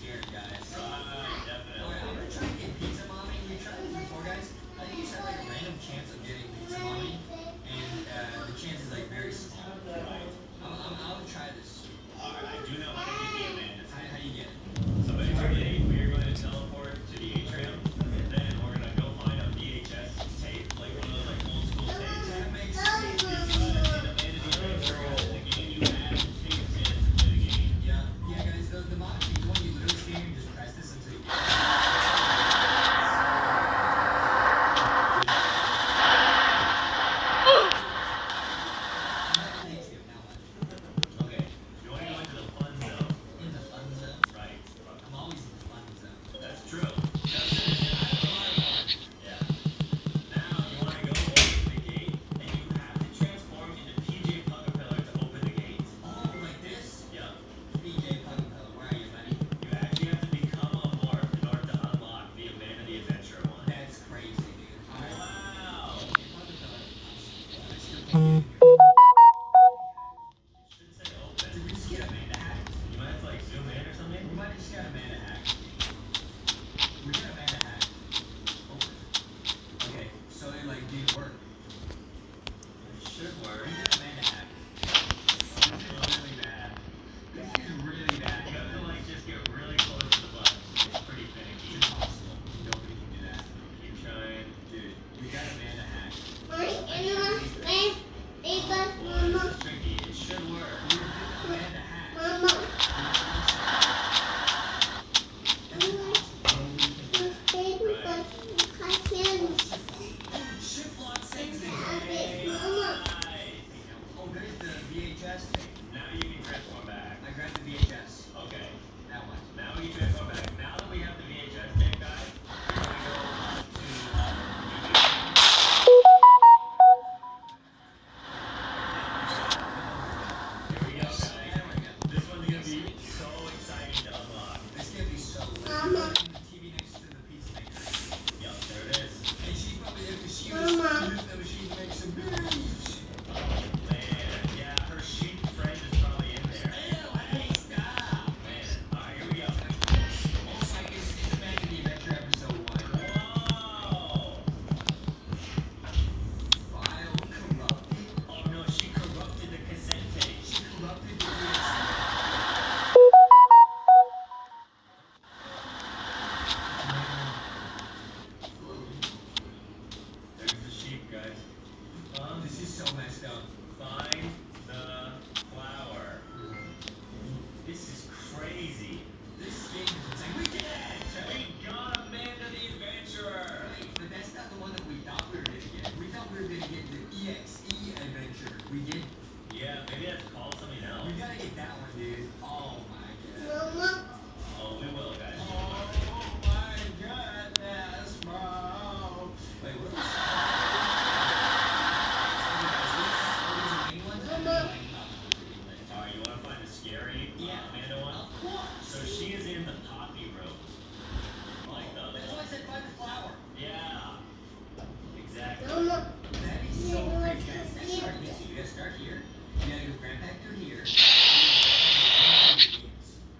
scared, guys. Definitely. I'm gonna try to get Pizza Mommy. We tried this before, guys. I think you just have like a random chance of getting Pizza Mommy, and the chance is like very small. Right. I'll try this. Alright, I do know how to get the Amanda. How do you get it? So basically, we are going to teleport to the atrium, and then we're going to go find a VHS tape, like one of those like old school tapes. That makes Because sense. in Amanda the Adventure, the game, you have to take a chance to play the game. Yeah, guys. The mod is when you literally stand here and just press this until you get it. Okay, you want to go into the fun zone. In the fun zone. Right. I'm always in the fun zone. That's true. Yeah. Now you want to go open the gate, and you have to transform into PJ Pugapillar to open the gate. Oh, like this? Yep. BJ Pugapella, where are you, buddy? You actually have to become a morph in order to unlock the Amanda the Adventurer one. That's crazy, dude. Wow. BJ Pugapella. I still can't get in here. Should say open. Did we just get Amanda hacked? You might have to like zoom in or something. We might have just got Amanda hacked. We got Amanda hacked. Open. Okay, so it like didn't work. It should work. We got Amanda hacked. This is really bad. This is really bad. You have to like just get really close to the button. It's pretty It's finicky. impossible. Nobody can do that. Keep trying. Dude, we got Amanda hacked. Well, this is tricky. It should work. We did Amanda hacked. Shift lock sings it. Nice. Oh, there's the VHS tape. Now you can transform back. I grabbed the VHS. Okay. That one. Now we can transform back. Now that we have the VHS tape, guys, we're gonna go up to Here we go, guys. There we go. This one's gonna be so exciting to unlock. It's gonna be so lit. The TV next to the pizza maker. Yup, there it is. And she probably, if she was using the machine to make some beans. Oh man, yeah, her sheep friend is probably in there. Ew, hey, stop. Man, alright, here we go. It's like it's Amanda the Adventure episode 1. Whoa! File corrupted. Oh no, she corrupted the cassette tape. She corrupted the VHS. There's the sheep, guys. This is so messed up. Find the flower. This is crazy. This game is insane. We did it! We got Amanda the Adventurer. Wait, but that's not the one that we thought we were gonna get. We thought we were gonna get the EXE adventure. We did. Yeah, maybe that's called something else. We gotta get that one, dude. Oh my god. Oh, we will, guys. Oh my goodness, bro. Wait, what was Alright, you want to find the scary Amanda one? Of course. So she is in the poppy room. Like the. That's why I said find the flower. Yeah. Exactly. That is so crazy, guys. Let's start this. You gotta start here. You gotta go grab back through here.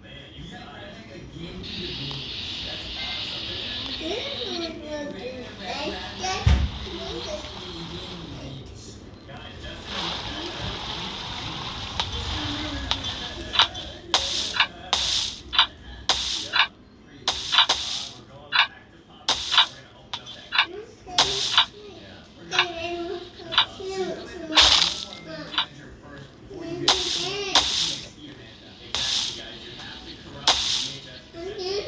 Man, You you gotta got grab it. back again to the beans. That's awesome. Guys, yeah. We're going back to poppy room. We're gonna open up that case. Yeah. Exactly, guys. You have to corrupt the VHS cassette tape.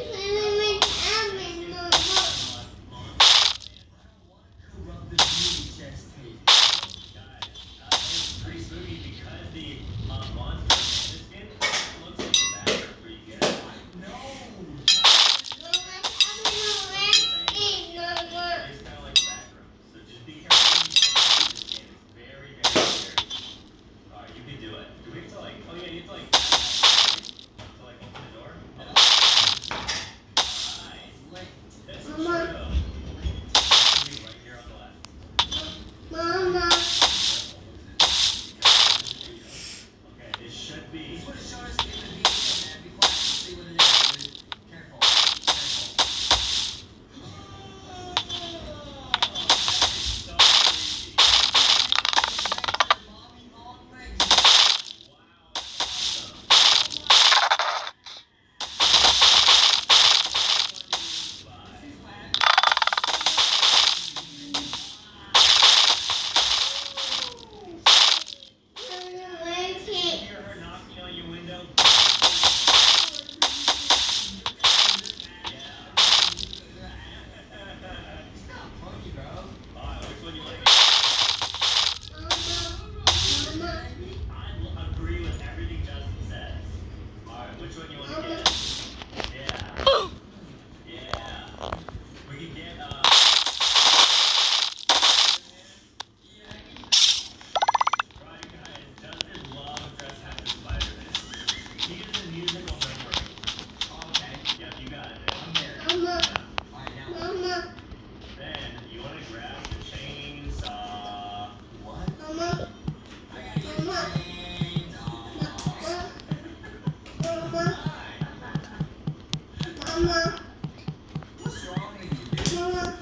What's wrong with you, dude?